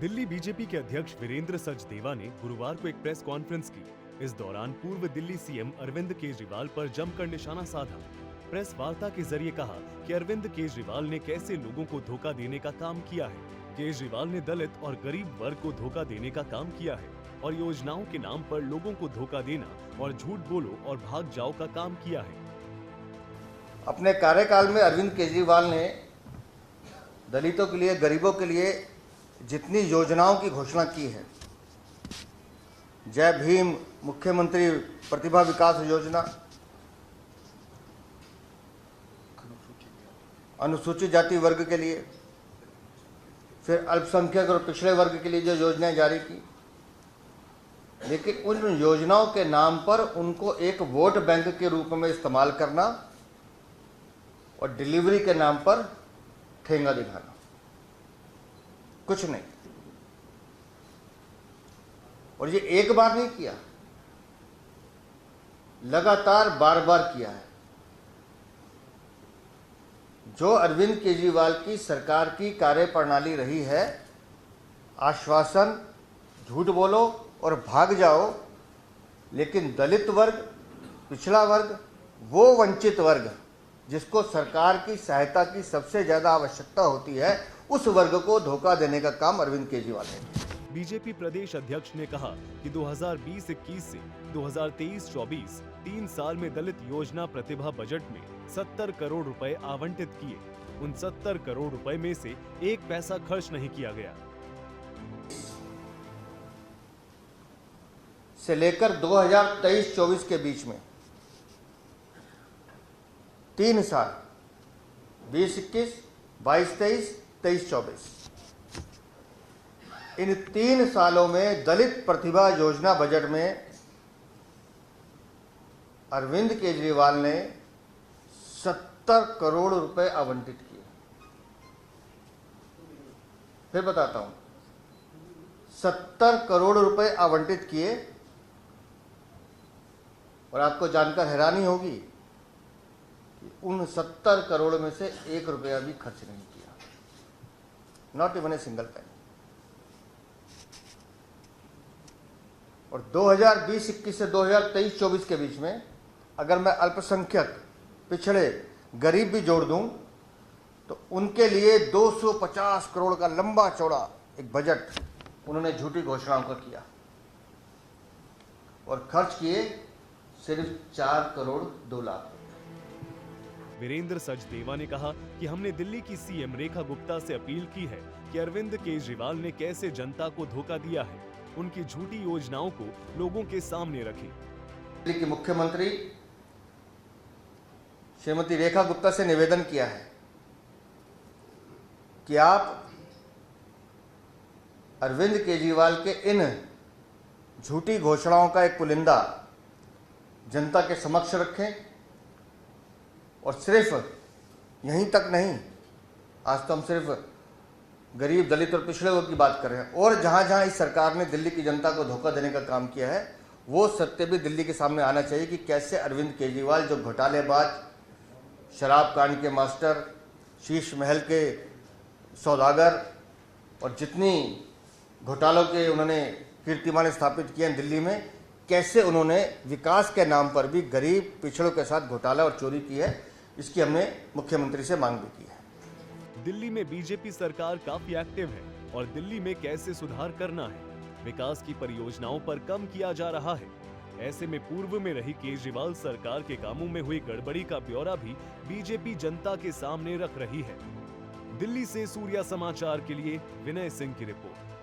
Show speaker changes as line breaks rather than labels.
Delhi BJP के अध्यक्ष वीरेंद्र सचदेवा ने गुरुवार को एक प्रेस कॉन्फ्रेंस की। इस दौरान पूर्व दिल्ली सीएम अरविंद केजरीवाल पर जमकर निशाना साधा। प्रेस वार्ता के जरिए कहा कि अरविंद केजरीवाल ने कैसे लोगों को धोखा देने का काम किया है। केजरीवाल ने दलित और गरीब वर्ग को धोखा देने का काम किया है और योजनाओं के नाम पर लोगों को धोखा देना और झूठ बोलो और भाग जाओ का काम किया है।
अपने कार्यकाल में अरविंद केजरीवाल ने दलितों के लिए, गरीबों के लिए जितनी योजनाओं की घोषणा की है, जय भीम, मुख्यमंत्री प्रतिभा विकास योजना, अनुसूचित जाति वर्ग के लिए, फिर अल्पसंख्यक और पिछड़े वर्ग के लिए जो योजनाएं जारी की, लेकिन उन योजनाओं के नाम पर उनको एक वोट बैंक के रूप में इस्तेमाल करना और डिलीवरी के नाम पर ठेंगा दिखाना, कुछ नहीं। और ये एक बार नहीं किया, लगातार बार बार किया है। जो अरविंद केजरीवाल की सरकार की कार्यप्रणाली रही है, आश्वासन, झूठ बोलो और भाग जाओ, लेकिन दलित वर्ग, पिछड़ा वर्ग, वो वंचित वर्ग जिसको सरकार की सहायता की सबसे ज्यादा आवश्यकता होती है, उस वर्ग को धोखा देने का काम अरविंद केजरीवाल ने।
बीजेपी प्रदेश अध्यक्ष ने कहा कि 2020-21 से 2023-24 3 साल में दलित योजना प्रतिभा बजट में 70 करोड़ रुपए आवंटित किए। उन 70 करोड़ रुपए में से एक पैसा खर्च नहीं किया गया।
से लेकर 2023-24 के बीच में 3 साल 20-21, 22-23, 23-24, इन 3 सालों में दलित प्रतिभा योजना बजट में अरविंद केजरीवाल ने 70 करोड़ रुपए आवंटित किए। फिर बताता हूं, 70 करोड़ रुपए आवंटित किए। और आपको जानकर हैरानी होगी कि उन 70 करोड़ में से 1 रुपया भी खर्च नहीं किया, not even a single penny. और 2020-21 से 2023-24 के बीच में अगर मैं अल्पसंख्यक, पिछड़े, गरीब भी जोड़ दूं तो उनके लिए 250 करोड़ का लंबा चौड़ा एक बजट उन्होंने झूठी घोषणाओं का किया और खर्च किए सिर्फ 4 करोड़ 2 लाख।
वीरेंद्र सचदेवा ने कहा कि हमने दिल्ली की सीएम रेखा गुप्ता से अपील की है कि अरविंद केजरीवाल ने कैसे जनता को धोखा दिया है, उनकी झूठी योजनाओं को लोगों के सामने रखें।
दिल्ली की मुख्यमंत्री श्रीमती रेखा गुप्ता से निवेदन किया है कि आप अरविंद केजरीवाल के इन झूठी घोषणाओं का एक पुलिंदा जनता के समक्ष रखें। और सिर्फ यहीं तक नहीं, आज तो हम सिर्फ गरीब, दलित और पिछड़े वर्ग की बात कर रहे हैं, और जहां जहां इस सरकार ने दिल्ली की जनता को धोखा देने का काम किया है, वो सत्य भी दिल्ली के सामने आना चाहिए कि कैसे अरविंद केजरीवाल, जो घोटालेबाज, शराब कांड के मास्टर, शीश महल के सौदागर और जितनी घोटालों के उन्होंने कीर्तिमान स्थापित किए हैं दिल्ली में, कैसे उन्होंने विकास के नाम पर भी गरीब, पिछड़ों के साथ घोटाला और चोरी की है। इसकी हमने मुख्यमंत्री से मांग भी की है।
दिल्ली में बीजेपी सरकार काफी एक्टिव है और दिल्ली में कैसे सुधार करना है, विकास की परियोजनाओं पर कम किया जा रहा है। ऐसे में पूर्व में रही केजरीवाल सरकार के कामों में हुई गड़बड़ी का ब्यौरा भी बीजेपी जनता के सामने रख रही है। दिल्ली से सूर्या समाचार के लिए विनय सिंह की रिपोर्ट।